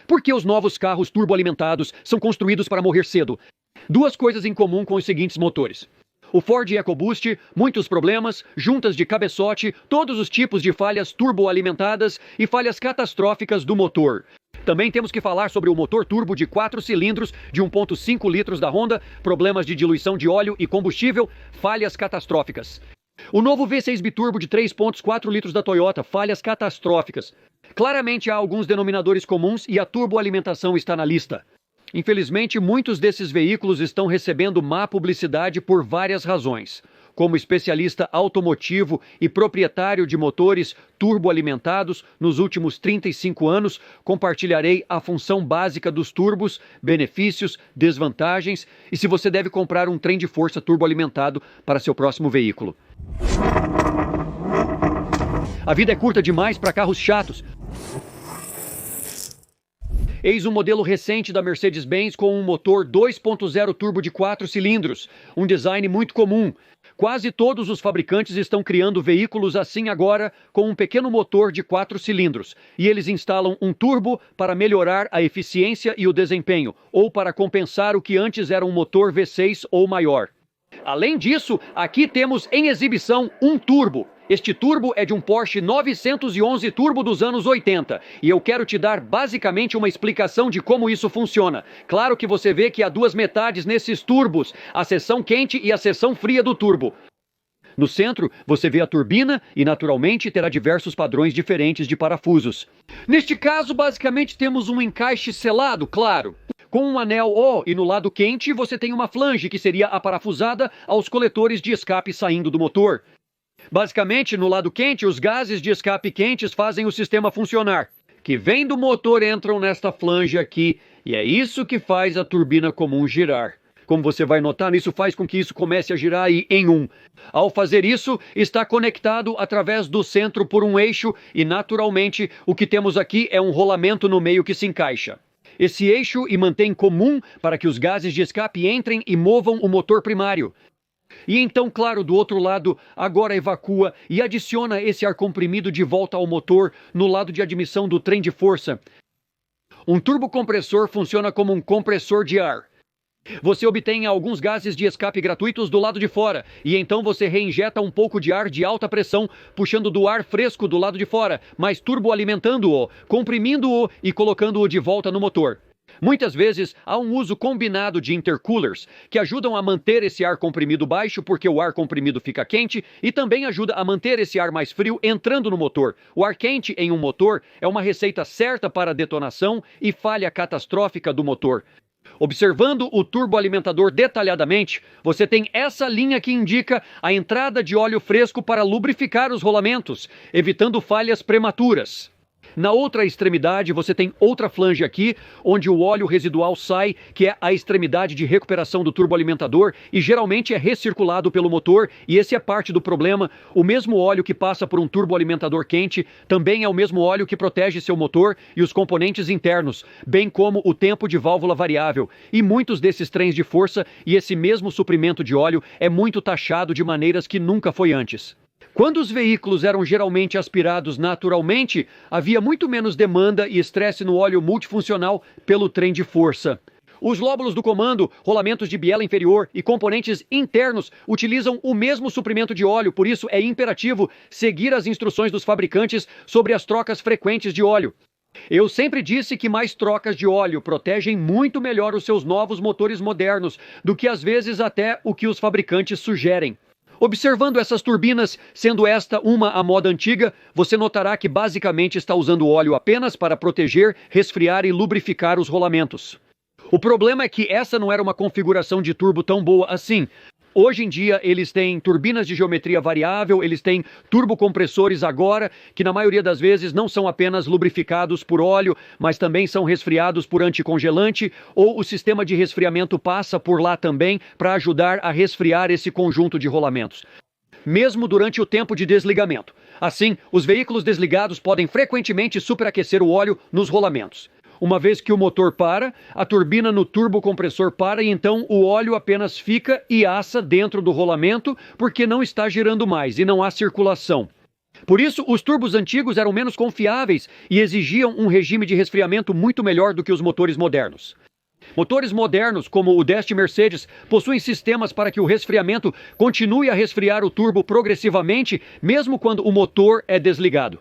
Por que os novos carros turboalimentados são construídos para morrer cedo? Duas coisas em comum com os seguintes motores. O Ford EcoBoost, muitos problemas, juntas de cabeçote, todos os tipos de falhas turboalimentadas e falhas catastróficas do motor. Também temos que falar sobre o motor turbo de 4 cilindros de 1,5 litros da Honda, problemas de diluição de óleo e combustível, falhas catastróficas. O novo V6 biturbo de 3,4 litros da Toyota, falhas catastróficas. Claramente há alguns denominadores comuns e a turboalimentação está na lista. Infelizmente, muitos desses veículos estão recebendo má publicidade por várias razões. Como especialista automotivo e proprietário de motores turboalimentados nos últimos 35 anos, compartilharei a função básica dos turbos, benefícios, desvantagens e se você deve comprar um trem de força turboalimentado para seu próximo veículo. A vida é curta demais para carros chatos. Eis um modelo recente da Mercedes-Benz com um motor 2.0 turbo de 4 cilindros, um design muito comum. Quase todos os fabricantes estão criando veículos assim agora, com um pequeno motor de 4 cilindros, e eles instalam um turbo para melhorar a eficiência e o desempenho, ou para compensar o que antes era um motor V6 ou maior. Além disso, aqui temos em exibição um turbo. Este turbo é de um Porsche 911 Turbo dos anos 80 e eu quero te dar basicamente uma explicação de como isso funciona. Claro que você vê que há duas metades nesses turbos, a seção quente e a seção fria do turbo. No centro, você vê a turbina e, naturalmente, terá diversos padrões diferentes de parafusos. Neste caso, basicamente temos um encaixe selado, claro. Com um anel O e no lado quente você tem uma flange que seria aparafusada aos coletores de escape saindo do motor. Basicamente, no lado quente, os gases de escape quentes fazem o sistema funcionar, que vem do motor entram nesta flange aqui, e é isso que faz a turbina comum girar. Como você vai notar, isso faz com que isso comece a girar aí em um. Ao fazer isso, está conectado através do centro por um eixo e, naturalmente, o que temos aqui é um rolamento no meio que se encaixa. Esse eixo e mantém comum para que os gases de escape entrem e movam o motor primário. E então, claro, do outro lado, agora evacua e adiciona esse ar comprimido de volta ao motor no lado de admissão do trem de força. Um turbocompressor funciona como um compressor de ar. Você obtém alguns gases de escape gratuitos do lado de fora, e então você reinjeta um pouco de ar de alta pressão, puxando do ar fresco do lado de fora, mas turboalimentando-o, comprimindo-o e colocando-o de volta no motor. Muitas vezes há um uso combinado de intercoolers, que ajudam a manter esse ar comprimido baixo porque o ar comprimido fica quente e também ajuda a manter esse ar mais frio entrando no motor. O ar quente em um motor é uma receita certa para a detonação e falha catastrófica do motor. Observando o turboalimentador detalhadamente, você tem essa linha que indica a entrada de óleo fresco para lubrificar os rolamentos, evitando falhas prematuras. Na outra extremidade, você tem outra flange aqui, onde o óleo residual sai, que é a extremidade de recuperação do turboalimentador, e geralmente é recirculado pelo motor, e esse é parte do problema. O mesmo óleo que passa por um turboalimentador quente também é o mesmo óleo que protege seu motor e os componentes internos, bem como o tempo de válvula variável. E muitos desses trens de força e esse mesmo suprimento de óleo é muito taxado de maneiras que nunca foi antes. Quando os veículos eram geralmente aspirados naturalmente, havia muito menos demanda e estresse no óleo multifuncional pelo trem de força. Os lóbulos do comando, rolamentos de biela inferior e componentes internos utilizam o mesmo suprimento de óleo, por isso é imperativo seguir as instruções dos fabricantes sobre as trocas frequentes de óleo. Eu sempre disse que mais trocas de óleo protegem muito melhor os seus novos motores modernos do que às vezes até o que os fabricantes sugerem. Observando essas turbinas, sendo esta uma à moda antiga, você notará que basicamente está usando óleo apenas para proteger, resfriar e lubrificar os rolamentos. O problema é que essa não era uma configuração de turbo tão boa assim. Hoje em dia eles têm turbinas de geometria variável, eles têm turbocompressores agora, que na maioria das vezes não são apenas lubrificados por óleo, mas também são resfriados por anticongelante, ou o sistema de resfriamento passa por lá também para ajudar a resfriar esse conjunto de rolamentos, mesmo durante o tempo de desligamento. Assim, os veículos desligados podem frequentemente superaquecer o óleo nos rolamentos. Uma vez que o motor para, a turbina no turbocompressor para e então o óleo apenas fica e assa dentro do rolamento porque não está girando mais e não há circulação. Por isso, os turbos antigos eram menos confiáveis e exigiam um regime de resfriamento muito melhor do que os motores modernos. Motores modernos, como o deste Mercedes, possuem sistemas para que o resfriamento continue a resfriar o turbo progressivamente, mesmo quando o motor é desligado.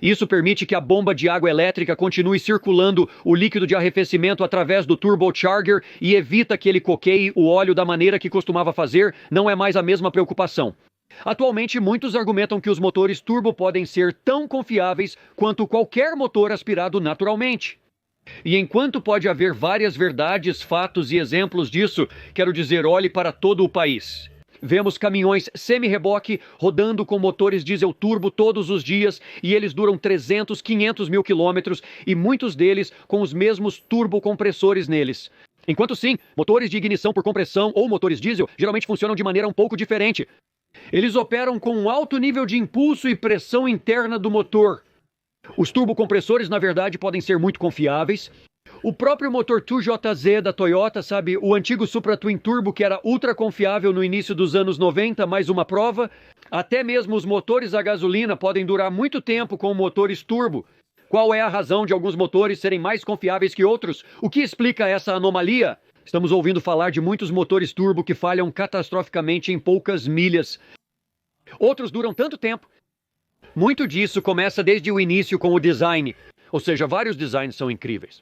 Isso permite que a bomba de água elétrica continue circulando o líquido de arrefecimento através do turbocharger e evita que ele coqueie o óleo da maneira que costumava fazer, não é mais a mesma preocupação. Atualmente, muitos argumentam que os motores turbo podem ser tão confiáveis quanto qualquer motor aspirado naturalmente. E enquanto pode haver várias verdades, fatos e exemplos disso, quero dizer, olhe para todo o país. Vemos caminhões semi-reboque rodando com motores diesel turbo todos os dias e eles duram 300, 500 mil quilômetros e muitos deles com os mesmos turbocompressores neles. Enquanto sim, motores de ignição por compressão ou motores diesel geralmente funcionam de maneira um pouco diferente. Eles operam com um alto nível de impulso e pressão interna do motor. Os turbocompressores, na verdade, podem ser muito confiáveis. O próprio motor 2JZ da Toyota, sabe, o antigo Supra Twin Turbo, que era ultra confiável no início dos anos 90, mais uma prova. Até mesmo os motores a gasolina podem durar muito tempo com motores turbo. Qual é a razão de alguns motores serem mais confiáveis que outros? O que explica essa anomalia? Estamos ouvindo falar de muitos motores turbo que falham catastroficamente em poucas milhas. Outros duram tanto tempo. Muito disso começa desde o início com o design, ou seja, vários designs são incríveis.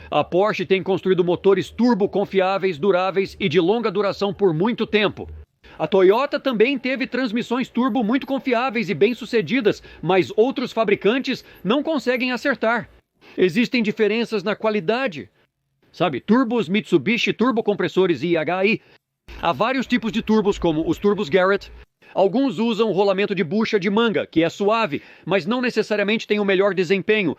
A Porsche tem construído motores turbo confiáveis, duráveis e de longa duração por muito tempo. A Toyota também teve transmissões turbo muito confiáveis e bem-sucedidas, mas outros fabricantes não conseguem acertar. Existem diferenças na qualidade. Sabe, turbos Mitsubishi, turbocompressores e IHI. Há vários tipos de turbos, como os turbos Garrett. Alguns usam rolamento de bucha de manga, que é suave, mas não necessariamente tem o melhor desempenho.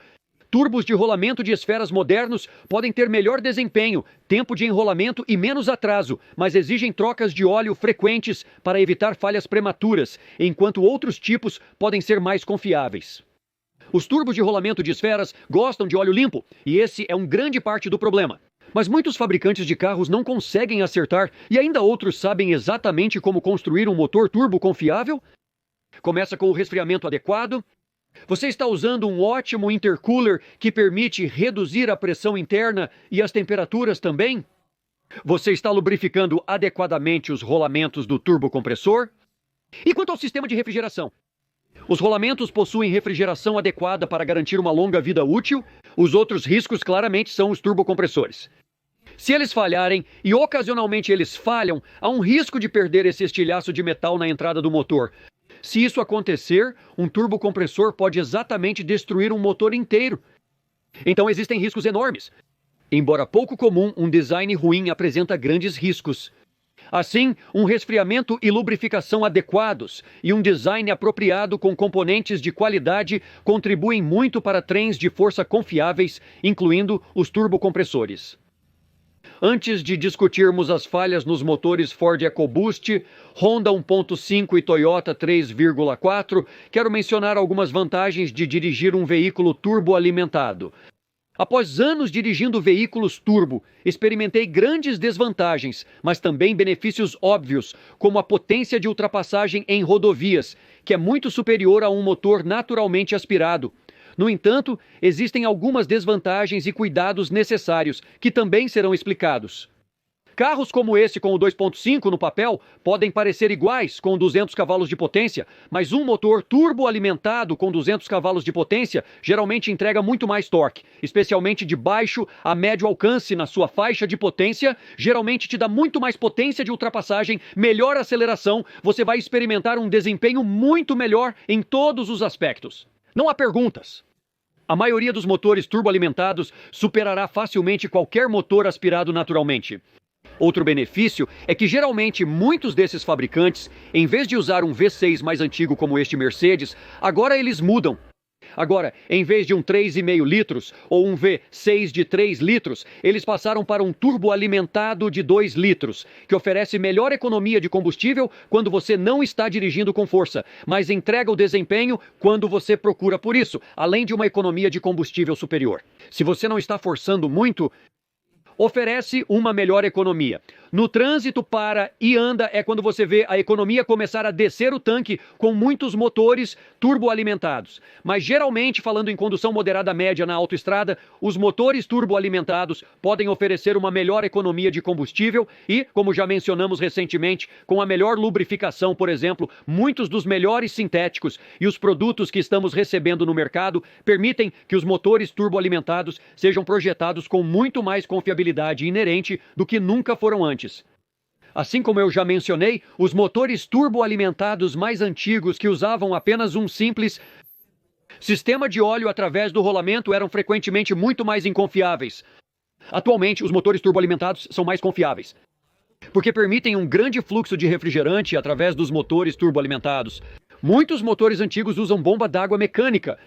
Turbos de rolamento de esferas modernos podem ter melhor desempenho, tempo de enrolamento e menos atraso, mas exigem trocas de óleo frequentes para evitar falhas prematuras, enquanto outros tipos podem ser mais confiáveis. Os turbos de rolamento de esferas gostam de óleo limpo, e esse é uma grande parte do problema. Mas muitos fabricantes de carros não conseguem acertar e ainda outros sabem exatamente como construir um motor turbo confiável. Começa com o resfriamento adequado. Você está usando um ótimo intercooler que permite reduzir a pressão interna e as temperaturas também? Você está lubrificando adequadamente os rolamentos do turbocompressor? E quanto ao sistema de refrigeração? Os rolamentos possuem refrigeração adequada para garantir uma longa vida útil. Os outros riscos claramente são os turbocompressores. Se eles falharem, e ocasionalmente eles falham, há um risco de perder esse estilhaço de metal na entrada do motor. Se isso acontecer, um turbocompressor pode exatamente destruir um motor inteiro. Então existem riscos enormes. Embora pouco comum, um design ruim apresenta grandes riscos. Assim, um resfriamento e lubrificação adequados e um design apropriado com componentes de qualidade contribuem muito para trens de força confiáveis, incluindo os turbocompressores. Antes de discutirmos as falhas nos motores Ford EcoBoost, Honda 1.5 e Toyota 3,4, quero mencionar algumas vantagens de dirigir um veículo turboalimentado. Após anos dirigindo veículos turbo, experimentei grandes desvantagens, mas também benefícios óbvios, como a potência de ultrapassagem em rodovias, que é muito superior a um motor naturalmente aspirado. No entanto, existem algumas desvantagens e cuidados necessários, que também serão explicados. Carros como esse com o 2.5 no papel podem parecer iguais com 200 cavalos de potência, mas um motor turbo alimentado com 200 cavalos de potência geralmente entrega muito mais torque, especialmente de baixo a médio alcance na sua faixa de potência, geralmente te dá muito mais potência de ultrapassagem, melhor aceleração, você vai experimentar um desempenho muito melhor em todos os aspectos. Não há perguntas. A maioria dos motores turboalimentados superará facilmente qualquer motor aspirado naturalmente. Outro benefício é que geralmente muitos desses fabricantes, em vez de usar um V6 mais antigo como este Mercedes, agora eles mudam. Agora, em vez de um 3,5 litros ou um V6 de 3 litros, eles passaram para um turbo alimentado de 2 litros, que oferece melhor economia de combustível quando você não está dirigindo com força, mas entrega o desempenho quando você procura por isso, além de uma economia de combustível superior. Se você não está forçando muito, oferece uma melhor economia. No trânsito, para e anda é quando você vê a economia começar a descer o tanque com muitos motores turboalimentados. Mas geralmente, falando em condução moderada média na autoestrada, os motores turboalimentados podem oferecer uma melhor economia de combustível e, como já mencionamos recentemente, com a melhor lubrificação, por exemplo, muitos dos melhores sintéticos e os produtos que estamos recebendo no mercado permitem que os motores turboalimentados sejam projetados com muito mais confiabilidade inerente do que nunca foram antes. Assim como eu já mencionei, os motores turboalimentados mais antigos que usavam apenas um simples sistema de óleo através do rolamento eram frequentemente muito mais inconfiáveis. Atualmente, os motores turboalimentados são mais confiáveis, porque permitem um grande fluxo de refrigerante através dos motores turboalimentados. Muitos motores antigos usam bomba d'água mecânica.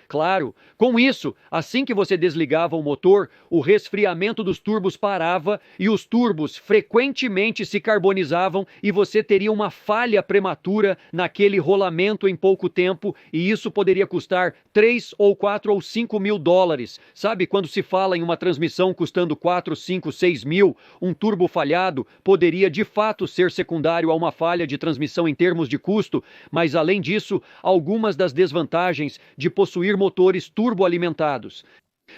Claro, com isso, assim que você desligava o motor, o resfriamento dos turbos parava e os turbos frequentemente se carbonizavam e você teria uma falha prematura naquele rolamento em pouco tempo e isso poderia custar 3 ou 4 ou 5 mil dólares. Sabe, quando se fala em uma transmissão custando 4, 5, 6 mil, um turbo falhado poderia de fato ser secundário a uma falha de transmissão em termos de custo, mas além disso, algumas das desvantagens de possuir motores turboalimentados.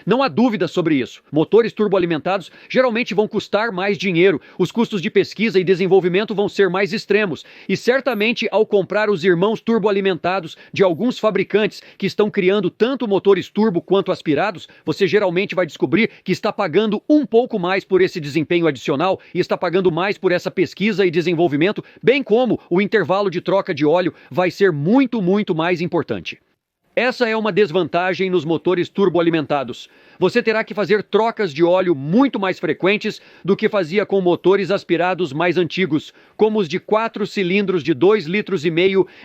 Não há dúvida sobre isso. Motores turboalimentados geralmente vão custar mais dinheiro, os custos de pesquisa e desenvolvimento vão ser mais extremos, e certamente ao comprar os irmãos turboalimentados de alguns fabricantes que estão criando tanto motores turbo quanto aspirados, você geralmente vai descobrir que está pagando um pouco mais por esse desempenho adicional e está pagando mais por essa pesquisa e desenvolvimento, bem como o intervalo de troca de óleo vai ser muito mais importante. Essa é uma desvantagem nos motores turboalimentados. Você terá que fazer trocas de óleo muito mais frequentes do que fazia com motores aspirados mais antigos, como os de 4 cilindros de 2,5 litros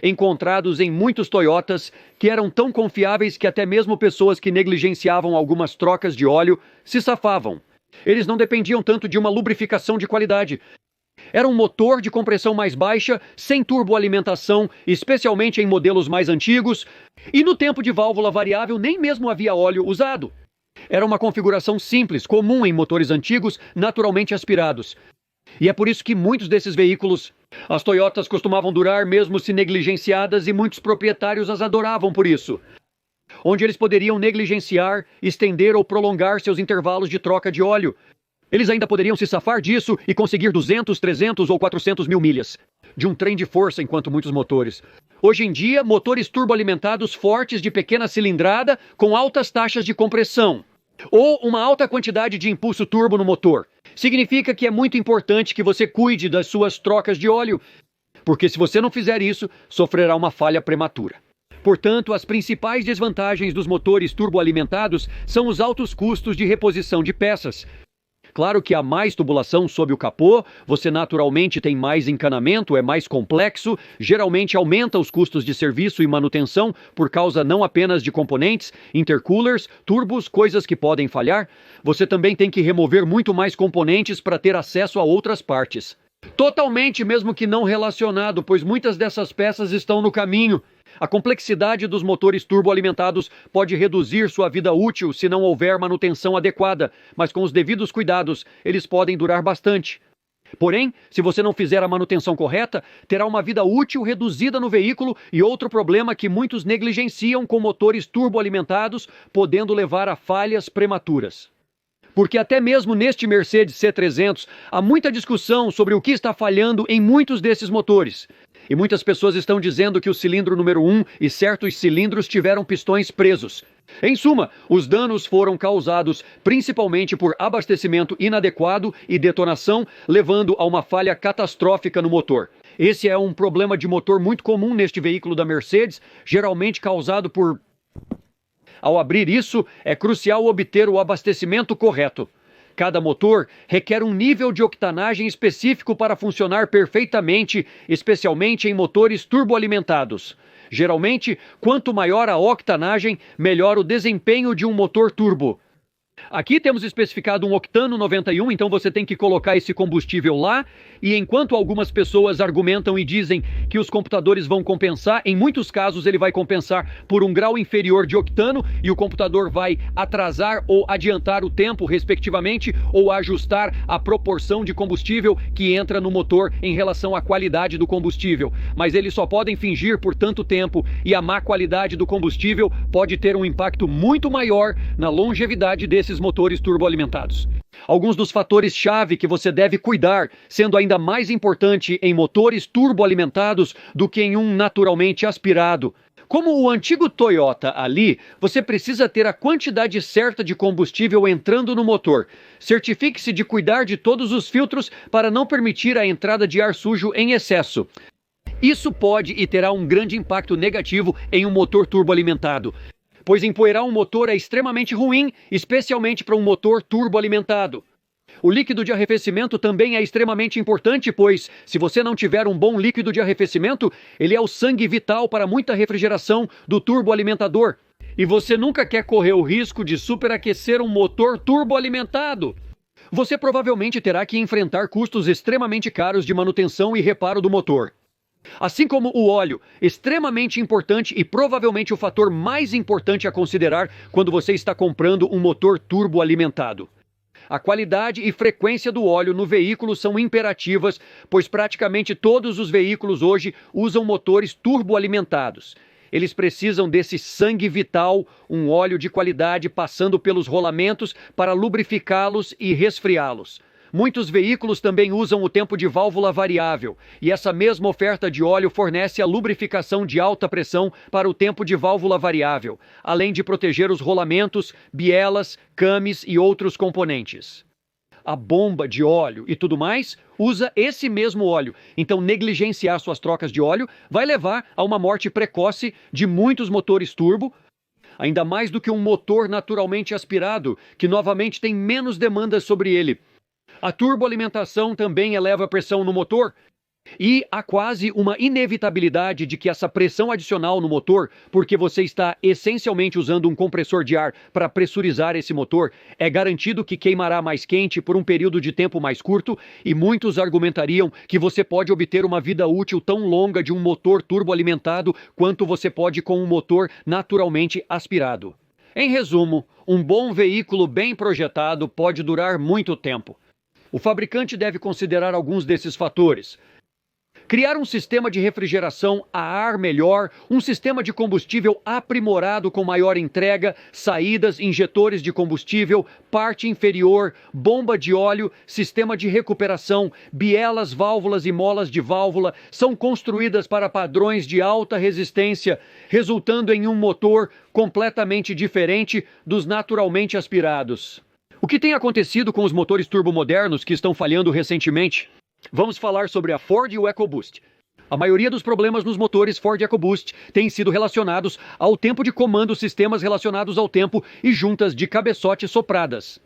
encontrados em muitos Toyotas, que eram tão confiáveis que até mesmo pessoas que negligenciavam algumas trocas de óleo se safavam. Eles não dependiam tanto de uma lubrificação de qualidade. Era um motor de compressão mais baixa, sem turboalimentação, especialmente em modelos mais antigos, e no tempo de válvula variável nem mesmo havia óleo usado. Era uma configuração simples, comum em motores antigos, naturalmente aspirados. E é por isso que muitos desses veículos, as Toyotas costumavam durar mesmo se negligenciadas e muitos proprietários as adoravam por isso. Onde eles poderiam negligenciar, estender ou prolongar seus intervalos de troca de óleo. Eles ainda poderiam se safar disso e conseguir 200, 300 ou 400 mil milhas de um trem de força enquanto muitos motores. Hoje em dia, motores turboalimentados fortes de pequena cilindrada com altas taxas de compressão ou uma alta quantidade de impulso turbo no motor. Significa que é muito importante que você cuide das suas trocas de óleo, porque se você não fizer isso, sofrerá uma falha prematura. Portanto, as principais desvantagens dos motores turboalimentados são os altos custos de reposição de peças. Claro que há mais tubulação sob o capô, você naturalmente tem mais encanamento, é mais complexo, geralmente aumenta os custos de serviço e manutenção por causa não apenas de componentes, intercoolers, turbos, coisas que podem falhar. Você também tem que remover muito mais componentes para ter acesso a outras partes. Totalmente, mesmo que não relacionado, pois muitas dessas peças estão no caminho. A complexidade dos motores turboalimentados pode reduzir sua vida útil se não houver manutenção adequada, mas com os devidos cuidados, eles podem durar bastante. Porém, se você não fizer a manutenção correta, terá uma vida útil reduzida no veículo e outro problema que muitos negligenciam com motores turboalimentados, podendo levar a falhas prematuras. Porque até mesmo neste Mercedes C300, há muita discussão sobre o que está falhando em muitos desses motores. E muitas pessoas estão dizendo que o cilindro número 1 e certos cilindros tiveram pistões presos. Em suma, os danos foram causados principalmente por abastecimento inadequado e detonação, levando a uma falha catastrófica no motor. Esse é um problema de motor muito comum neste veículo da Mercedes, geralmente causado por... Ao abrir isso, é crucial obter o abastecimento correto. Cada motor requer um nível de octanagem específico para funcionar perfeitamente, especialmente em motores turboalimentados. Geralmente, quanto maior a octanagem, melhor o desempenho de um motor turbo. Aqui temos especificado um octano 91, então você tem que colocar esse combustível lá. E enquanto algumas pessoas argumentam e dizem que os computadores vão compensar, em muitos casos ele vai compensar por um grau inferior de octano e o computador vai atrasar ou adiantar o tempo, respectivamente, ou ajustar a proporção de combustível que entra no motor em relação à qualidade do combustível. Mas eles só podem fingir por tanto tempo e a má qualidade do combustível pode ter um impacto muito maior na longevidade desses motores turboalimentados. Alguns dos fatores-chave que você deve cuidar, sendo ainda mais importante em motores turboalimentados do que em um naturalmente aspirado. Como o antigo Toyota ali, você precisa ter a quantidade certa de combustível entrando no motor. Certifique-se de cuidar de todos os filtros para não permitir a entrada de ar sujo em excesso. Isso pode e terá um grande impacto negativo em um motor turboalimentado, pois empoeirar um motor é extremamente ruim, especialmente para um motor turboalimentado. O líquido de arrefecimento também é extremamente importante, pois, se você não tiver um bom líquido de arrefecimento, ele é o sangue vital para muita refrigeração do turboalimentador. E você nunca quer correr o risco de superaquecer um motor turboalimentado. Você provavelmente terá que enfrentar custos extremamente caros de manutenção e reparo do motor. Assim como o óleo, extremamente importante e provavelmente o fator mais importante a considerar quando você está comprando um motor turboalimentado. A qualidade e frequência do óleo no veículo são imperativas, pois praticamente todos os veículos hoje usam motores turboalimentados. Eles precisam desse sangue vital, um óleo de qualidade passando pelos rolamentos para lubrificá-los e resfriá-los. Muitos veículos também usam o tempo de válvula variável, e essa mesma oferta de óleo fornece a lubrificação de alta pressão para o tempo de válvula variável, além de proteger os rolamentos, bielas, cames e outros componentes. A bomba de óleo e tudo mais usa esse mesmo óleo, então negligenciar suas trocas de óleo vai levar a uma morte precoce de muitos motores turbo, ainda mais do que um motor naturalmente aspirado, que novamente tem menos demandas sobre ele. A turboalimentação também eleva a pressão no motor e há quase uma inevitabilidade de que essa pressão adicional no motor, porque você está essencialmente usando um compressor de ar para pressurizar esse motor, é garantido que queimará mais quente por um período de tempo mais curto e muitos argumentariam que você pode obter uma vida útil tão longa de um motor turboalimentado quanto você pode com um motor naturalmente aspirado. Em resumo, um bom veículo bem projetado pode durar muito tempo. O fabricante deve considerar alguns desses fatores. Criar um sistema de refrigeração a ar melhor, um sistema de combustível aprimorado com maior entrega, saídas, injetores de combustível, parte inferior, bomba de óleo, sistema de recuperação, bielas, válvulas e molas de válvula são construídas para padrões de alta resistência, resultando em um motor completamente diferente dos naturalmente aspirados. O que tem acontecido com os motores turbomodernos que estão falhando recentemente? Vamos falar sobre a Ford e o EcoBoost. A maioria dos problemas nos motores Ford EcoBoost têm sido relacionados ao tempo de comando, sistemas relacionados ao tempo e juntas de cabeçote sopradas.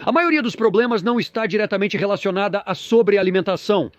A maioria dos problemas não está diretamente relacionada à sobrealimentação.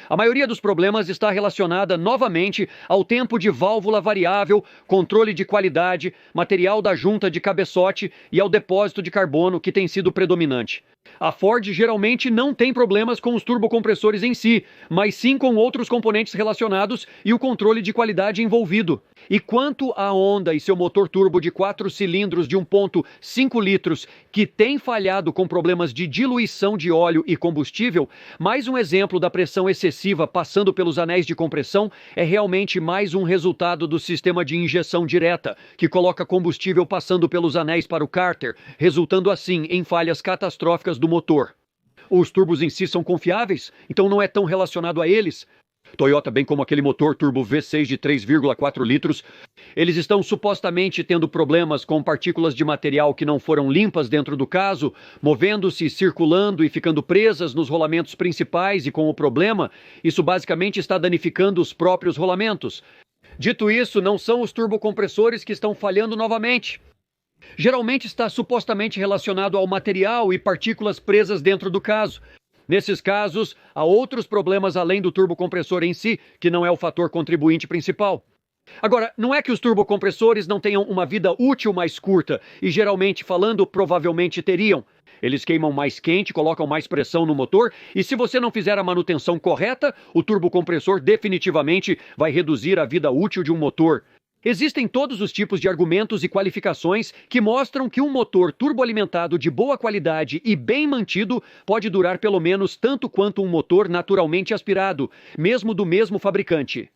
A maioria dos problemas está relacionada novamente ao tempo de válvula variável, controle de qualidade, material da junta de cabeçote e ao depósito de carbono que tem sido predominante. A Ford geralmente não tem problemas com os turbocompressores em si, mas sim com outros componentes relacionados e o controle de qualidade envolvido. E quanto à Honda e seu motor turbo de 4 cilindros de 1,5 litros, que tem falhado com problemas de diluição de óleo e combustível, mais um exemplo da pressão excessiva passando pelos anéis de compressão é realmente mais um resultado do sistema de injeção direta, que coloca combustível passando pelos anéis para o cárter, resultando assim em falhas catastróficas do motor. Os turbos em si são confiáveis, então não é tão relacionado a eles. Toyota, bem como aquele motor turbo V6 de 3,4 litros, eles estão supostamente tendo problemas com partículas de material que não foram limpas dentro do caso, movendo-se, circulando e ficando presas nos rolamentos principais e com o problema, isso basicamente está danificando os próprios rolamentos. Dito isso, não são os turbocompressores que estão falhando novamente. Geralmente está supostamente relacionado ao material e partículas presas dentro do caso. Nesses casos, há outros problemas além do turbocompressor em si, que não é o fator contribuinte principal. Agora, não é que os turbocompressores não tenham uma vida útil mais curta, e geralmente falando, provavelmente teriam. Eles queimam mais quente, colocam mais pressão no motor, e se você não fizer a manutenção correta, o turbocompressor definitivamente vai reduzir a vida útil de um motor. Existem todos os tipos de argumentos e qualificações que mostram que um motor turboalimentado de boa qualidade e bem mantido pode durar pelo menos tanto quanto um motor naturalmente aspirado, mesmo do mesmo fabricante.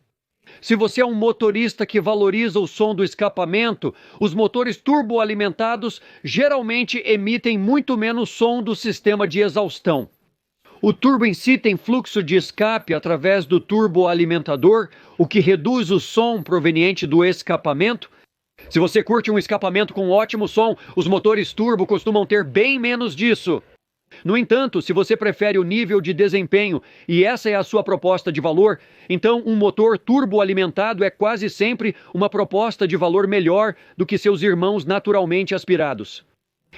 Se você é um motorista que valoriza o som do escapamento, os motores turboalimentados geralmente emitem muito menos som do sistema de exaustão. O turbo em si tem fluxo de escape através do turboalimentador, o que reduz o som proveniente do escapamento. Se você curte um escapamento com ótimo som, os motores turbo costumam ter bem menos disso. No entanto, se você prefere o nível de desempenho e essa é a sua proposta de valor, então um motor turboalimentado é quase sempre uma proposta de valor melhor do que seus irmãos naturalmente aspirados.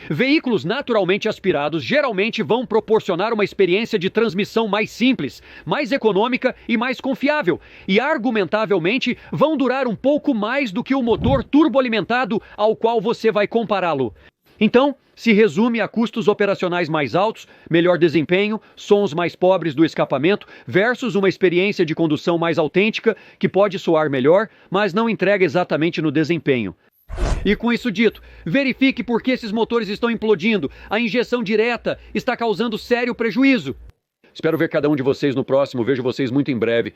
Veículos naturalmente aspirados geralmente vão proporcionar uma experiência de transmissão mais simples, mais econômica e mais confiável, e argumentavelmente vão durar um pouco mais do que o motor turboalimentado ao qual você vai compará-lo. Então, se resume a custos operacionais mais altos, melhor desempenho, sons mais pobres do escapamento, versus uma experiência de condução mais autêntica, que pode soar melhor, mas não entrega exatamente no desempenho. E com isso dito, verifique por que esses motores estão implodindo. A injeção direta está causando sério prejuízo. Espero ver cada um de vocês no próximo. Vejo vocês muito em breve.